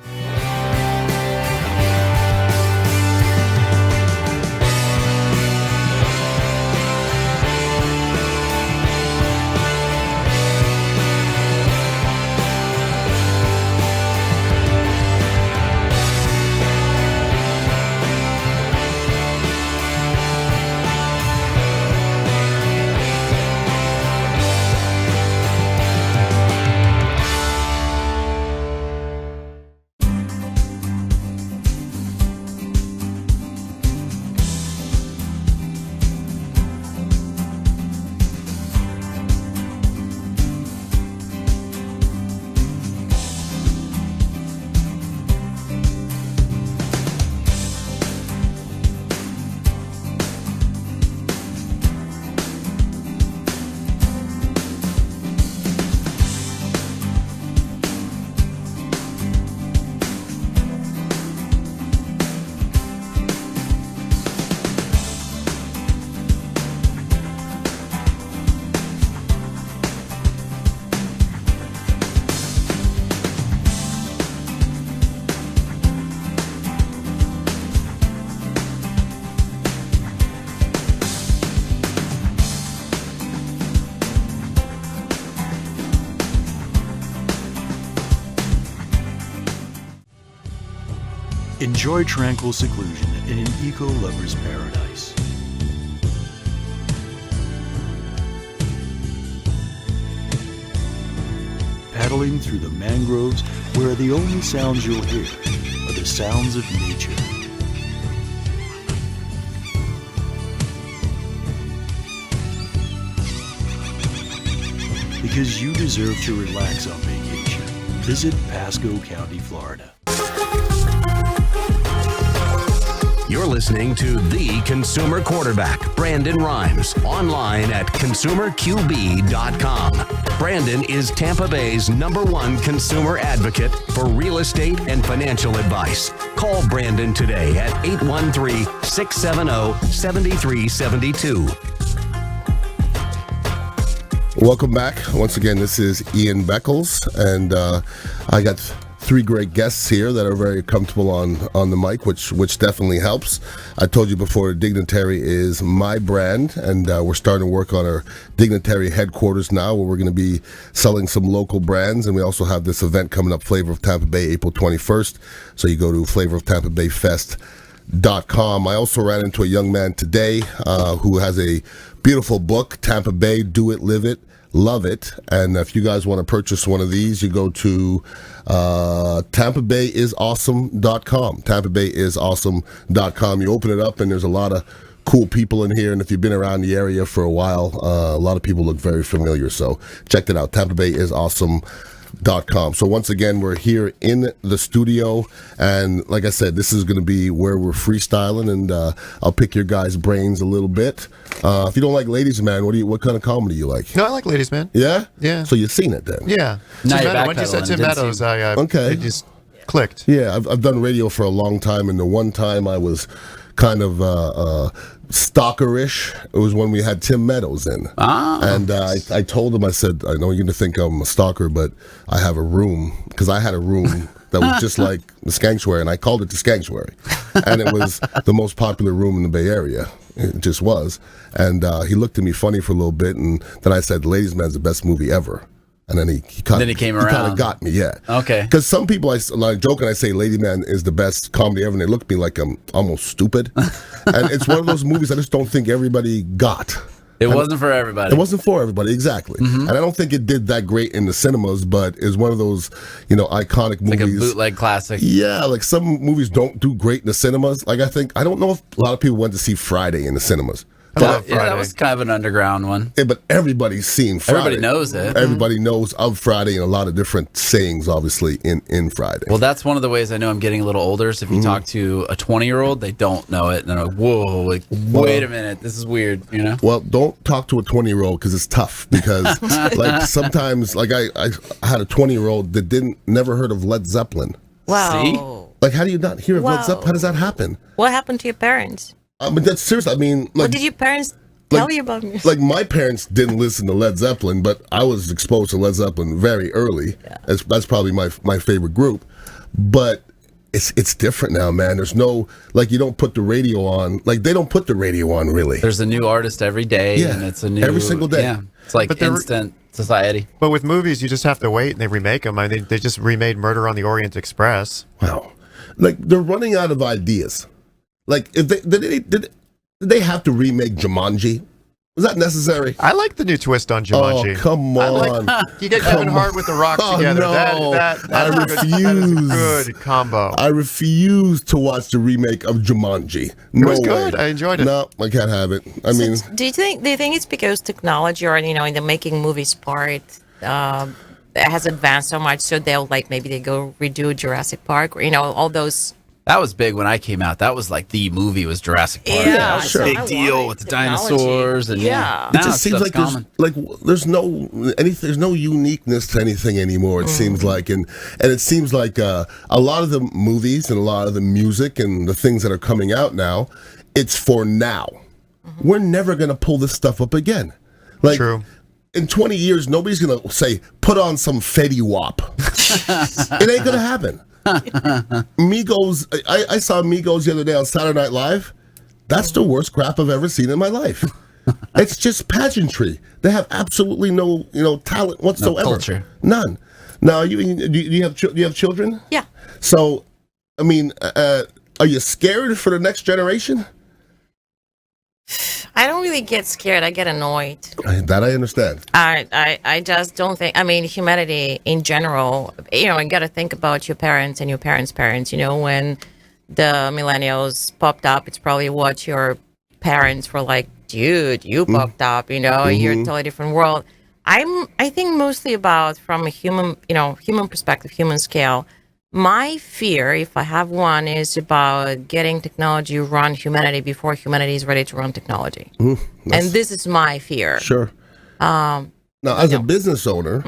S11: Enjoy tranquil seclusion in an eco-lover's paradise. Paddling through the mangroves where the only sounds you'll hear are the sounds of nature. Because you deserve to relax on vacation, visit Pasco County, Florida.
S1: You're listening to The Consumer Quarterback, Brandon Rhymes, online at consumerqb.com. Brandon is Tampa Bay's #1 consumer advocate for real estate and financial advice. Call Brandon today at 813-670-7372.
S2: Welcome back. Once again, this is Ian Beckles, and I got three great guests here that are very comfortable on the mic, which definitely helps. I told you before, Dignitary is my brand, and we're starting to work on our Dignitary headquarters now, where we're going to be selling some local brands, and we also have this event coming up, Flavor of Tampa Bay, April 21st. So you go to flavoroftampabayfest.com. I also ran into a young man today who has a beautiful book, Tampa Bay, Do It, Live It, Love It. And if you guys want to purchase one of these, you go to TampaBayIsAwesome.com. TampaBayIsAwesome.com. You open it up, and there's a lot of cool people in here. And if you've been around the area for a while, a lot of people look very familiar. So check it out. TampaBayIsAwesome.com. So once again, we're here in the studio, and like I said, this is going to be where we're freestyling, and I'll pick your guys' brains a little bit. If you don't like Ladies Man, what kind of comedy you like?
S4: No, I like Ladies Man.
S2: Yeah?
S4: Yeah.
S2: So you've seen it then?
S4: Yeah.
S3: Now
S4: Tim
S3: you're
S4: Meadows, when you said
S3: backpedaling.
S4: Tim
S3: Didn't
S4: Meadows,
S3: see-
S4: I
S2: Okay.
S4: it just clicked.
S2: Yeah, I've done radio for a long time, and the one time I was kind of stalkerish. It was when we had Tim Meadows in. And I told him, I said, I know you're going to think I'm a stalker, but I have a room, because I had a room that was just like the Skanksuary, and I called it the Skanksuary. And it was the most popular room in the Bay Area. It just was. And he looked at me funny for a little bit, and then I said, Ladies Man's the best movie ever. And then he kind of got me, yeah.
S3: Okay.
S2: Because some people, I joke and I say Lady Man is the best comedy ever, and they look at me like I'm almost stupid. And it's one of those movies I just don't think everybody got.
S3: It wasn't for everybody.
S2: It wasn't for everybody, exactly. And I don't think it did that great in the cinemas, but it's one of those, iconic movies.
S3: Like a bootleg classic.
S2: Yeah, like some movies don't do great in the cinemas. Like I don't know if a lot of people went to see Friday in the cinemas.
S3: That was kind of an underground one.
S2: Yeah, but everybody's seen Friday.
S3: Everybody knows it.
S2: Everybody knows of Friday, and a lot of different sayings, obviously, in Friday.
S3: Well, that's one of the ways I know I'm getting a little older. So if you talk to a 20-year-old, they don't know it. And they're like, whoa, wait a minute. This is weird,
S2: Well, don't talk to a 20-year-old because it's tough. Because, sometimes, I had a 20-year-old that never heard of Led Zeppelin.
S5: Wow.
S2: See? How do you not hear of Led Zeppelin? How does that happen?
S5: What happened to your parents?
S2: But that's serious. I mean,
S5: What did your parents tell you about music?
S2: Like, my parents didn't listen to Led Zeppelin, but I was exposed to Led Zeppelin very early. Yeah. That's probably my favorite group. But it's different now, man. There's no, you don't put the radio on. They don't put the radio on, really.
S3: There's a new artist every day, and it's a new...
S2: Every single day.
S3: Yeah, it's like instant society.
S4: But with movies, you just have to wait, and they remake them. I mean, they just remade Murder on the Orient Express.
S2: Wow. They're running out of ideas. If did they have to remake Jumanji? Was that necessary?
S4: I like the new twist on Jumanji.
S2: Oh, come on.
S4: You get Kevin Hart with The Rock together.
S2: No.
S4: That
S2: I refuse.
S4: That is a good combo.
S2: I refuse to watch the remake of Jumanji.
S4: It was good. I enjoyed it.
S2: No, I can't have it.
S5: Do you think it's because technology or in the making movies part has advanced so much, so they'll maybe they go redo Jurassic Park or all those.
S3: That was big when I came out. That was the movie was Jurassic Park.
S5: Yeah,
S2: sure.
S3: Big deal with the dinosaurs and
S2: It just seems like there's no uniqueness to anything anymore. It seems like, and it seems like a lot of the movies and a lot of the music and the things that are coming out now, it's for now. We're never gonna pull this stuff up again.
S4: True.
S2: In 20 years, nobody's gonna say, "Put on some Fetty Wap." It ain't gonna happen. Migos, I saw Migos the other day on Saturday Night Live. That's the worst crap I've ever seen in my life. It's just pageantry. They have absolutely no, talent whatsoever.
S3: No culture.
S2: None. Now, do you have children?
S5: Yeah.
S2: So, I mean, are you scared for the next generation?
S5: I don't really get scared. I get annoyed.
S2: That I understand.
S5: I just don't think. I mean, humanity in general. You got to think about your parents and your parents' parents. When the millennials popped up, it's probably what your parents were like. Dude, you popped up. You're a totally different world. I think mostly about from a human perspective, human scale. My fear, if I have one, is about getting technology run humanity before humanity is ready to run technology. And this is my fear.
S2: Sure. Now, as a business owner,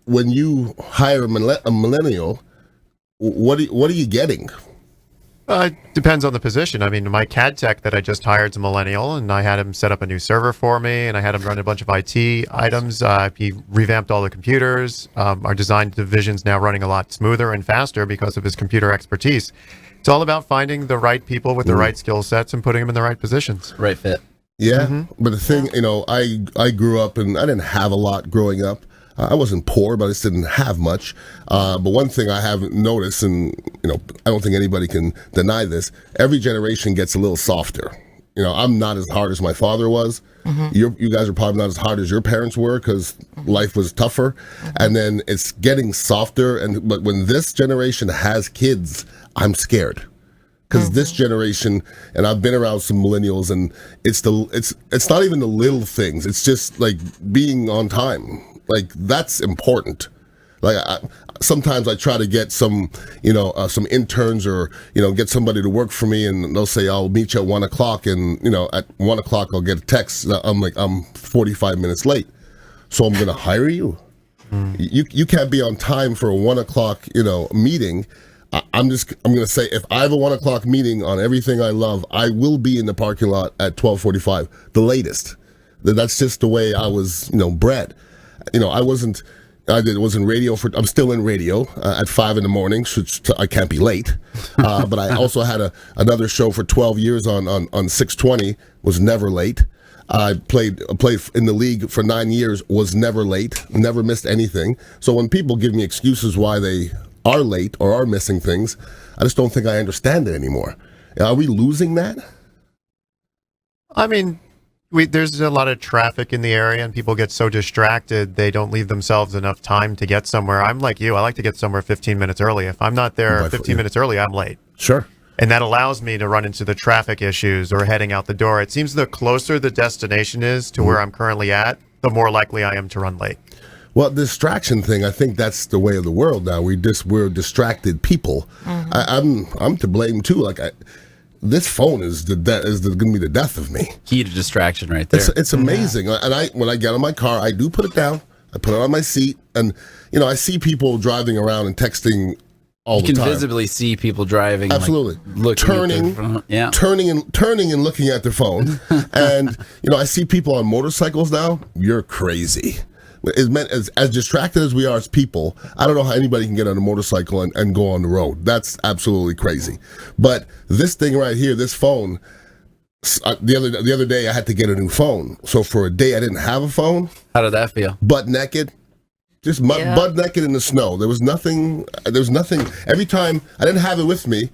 S2: when you hire a millennial, what are you getting?
S4: It depends on the position. I mean, my CAD tech that I just hired is a millennial, and I had him set up a new server for me, and I had him run a bunch of IT items. He revamped all the computers. Our design division's now running a lot smoother and faster because of his computer expertise. It's all about finding the right people with the right skill sets and putting them in the right positions.
S3: Right fit.
S2: Yeah, but the thing, I grew up and I didn't have a lot growing up. I wasn't poor, but I just didn't have much. But one thing I haven't noticed, and I don't think anybody can deny this, every generation gets a little softer. I'm not as hard as my father was. You guys are probably not as hard as your parents were because life was tougher. And then it's getting softer. But when this generation has kids, I'm scared. Because this generation, and I've been around some millennials, and it's not even the little things. It's just being on time. That's important. Sometimes I try to get some interns or, get somebody to work for me, and they'll say, I'll meet you at 1 o'clock. And, at 1 o'clock, I'll get a text. I'm 45 minutes late. So I'm going to hire you. You can't be on time for a 1 o'clock, meeting. I'm going to say, if I have a 1 o'clock meeting on everything I love, I will be in the parking lot at 12:45, the latest. That's just the way I was, bred. I was in radio I'm still in radio at 5 in the morning, so I can't be late. But I also had another show for 12 years on 620, was never late. I played in the league for 9 years, was never late, never missed anything. So when people give me excuses why they are late or are missing things, I just don't think I understand it anymore. Are we losing that?
S4: I mean, there's a lot of traffic in the area, and people get so distracted they don't leave themselves enough time to get somewhere. I'm like you. I like to get somewhere 15 minutes early. If I'm not there 15 minutes early, I'm late.
S2: Sure.
S4: And that allows me to run into the traffic issues or heading out the door. It seems the closer the destination is to where I'm currently at, the more likely I am to run late.
S2: Well, the distraction thing, I think that's the way of the world now. We're distracted people. I'm to blame too. This phone is going to be the death of me.
S3: Key to distraction right there.
S2: It's amazing. And when I get in my car, I do put it down. I put it on my seat, and I see people driving around and texting all the time.
S3: You can visibly see people driving.
S2: Absolutely.
S3: Turning
S2: and looking at their phone. And I see people on motorcycles now. You're crazy. As distracted as we are as people, I don't know how anybody can get on a motorcycle and go on the road. That's absolutely crazy. But this thing right here, this phone, the other day I had to get a new phone. So for a day I didn't have a phone.
S3: How did that feel?
S2: Butt naked. Just butt naked in the snow. There was nothing. Every time I didn't have it with me,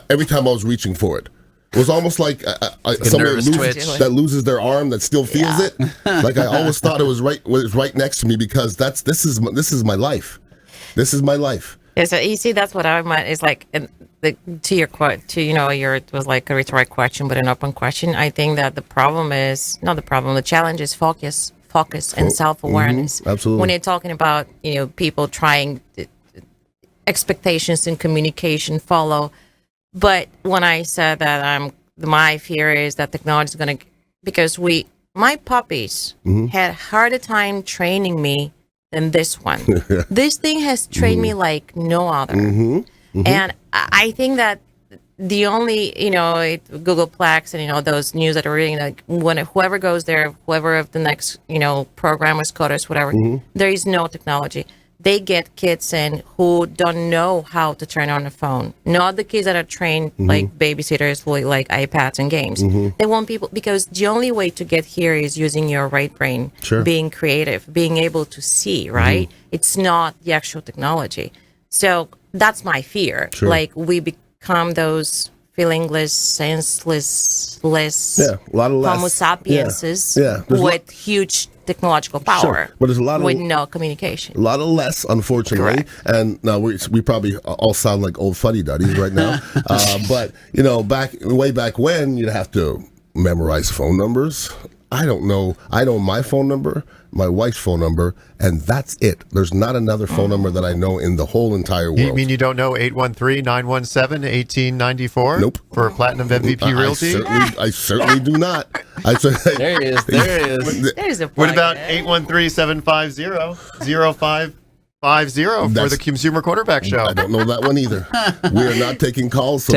S2: every time I was reaching for it. It was almost like somebody that loses their arm that still feels it. Like I always thought it was right next to me, because this is my life. This is my life.
S5: Yeah, so you see, that's what I meant. Is like to your it was like a rhetorical question, but an open question. I think that the challenge is focus and self-awareness.
S2: Absolutely.
S5: When you're talking about people trying expectations and communication follow. But when I said that my fear is that technology is going to, because my puppies had harder time training me than this one. This thing has trained me like no other. And I think that the only, Googleplex and, those news that are reading, like whoever goes there, whoever of the next, programmers, coders, whatever, there is no technology. They get kids in who don't know how to turn on a phone. Not the kids that are trained like babysitters with like iPads and games. They want people, because the only way to get here is using your right brain, being creative, being able to see, right? It's not the actual technology. So that's my fear. Like we become those feelingless, senseless, Homo sapienses with huge technological power,
S2: but there's a lot
S5: with no communication.
S2: A lot of less, unfortunately.
S5: Correct.
S2: And now we probably all sound like old fuddy-duddies right now. But way back when, you'd have to memorize phone numbers. I don't know my phone number, my wife's phone number, and that's it. There's not another phone number that I know in the whole entire world.
S4: You mean you don't know 813-917-1894?
S2: Nope.
S4: For Platinum MVP Realty?
S2: I certainly do not.
S3: There he is.
S5: There's a
S4: What about 813-750-0550 for the Consumer Quarterback Show?
S2: I don't know that one either. We are not taking calls, so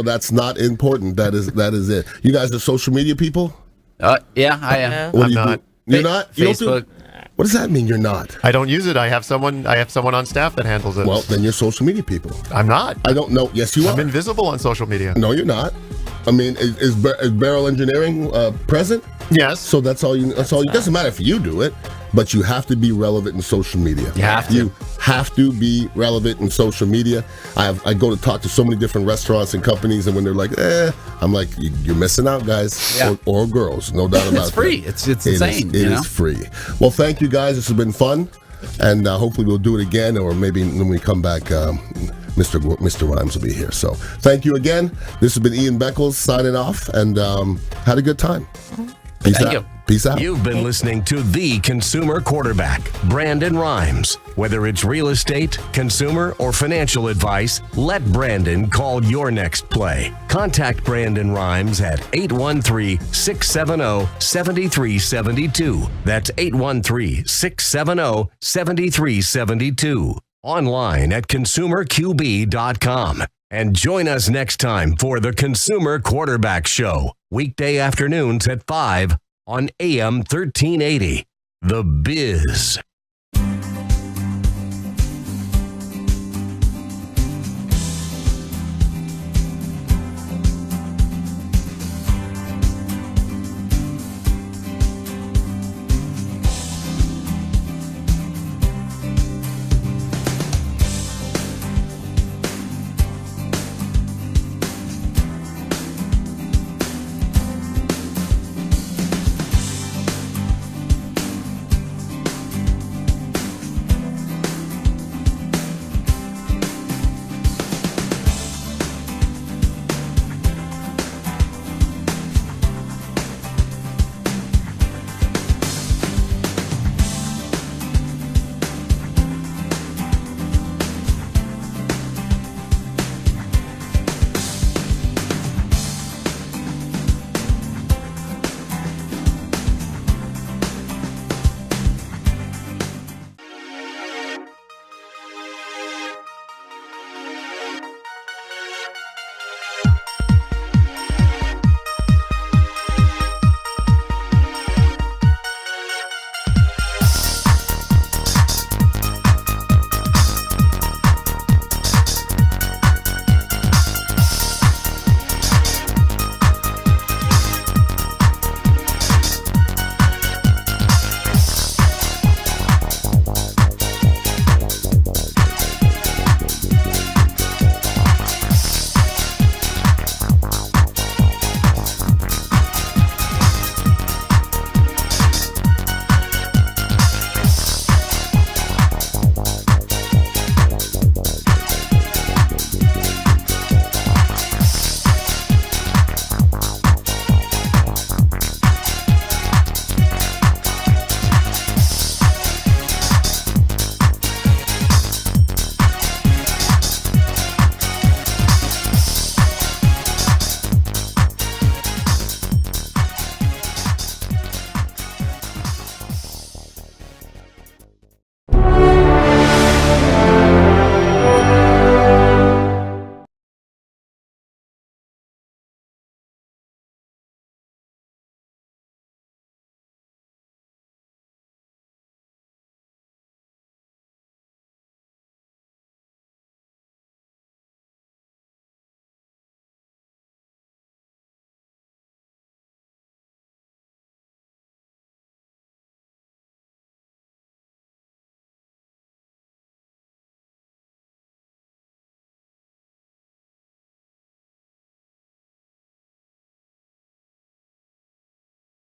S2: that's not important. That is it. You guys are social media people?
S3: Yeah, I am.
S2: What
S4: I'm not.
S2: You're not? You
S3: Facebook.
S2: What does that mean, you're not?
S4: I don't use it. I have someone on staff that handles it.
S2: Well, then you're social media people.
S4: I'm not.
S2: I don't know. Yes, you are.
S4: I'm invisible on social media.
S2: No, you're not. I mean, is Barrel Engineering present?
S4: Yes.
S2: So that's all you. It doesn't matter if you do it, but you have to be relevant in social media.
S3: You
S2: have to be relevant in social media. I go to talk to so many different restaurants and companies, and when they're like, I'm like, you're missing out, guys, or girls, no doubt about it.
S3: It's free. It's insane.
S2: It is free. Well, thank you guys. This has been fun, and hopefully we'll do it again, or maybe when we come back, Mr. Rhymes will be here. So thank you again. This has been Ian Beckles signing off, and had a good time.
S3: Thank you.
S2: Peace out.
S1: You've been listening to the Consumer Quarterback, Brandon Rhymes. Whether it's real estate, consumer, or financial advice, let Brandon call your next play. Contact Brandon Rhymes at 813-670-7372. That's 813-670-7372. online at consumerqb.com. And join us next time for the Consumer Quarterback Show, weekday afternoons at 5 on AM 1380. The Biz.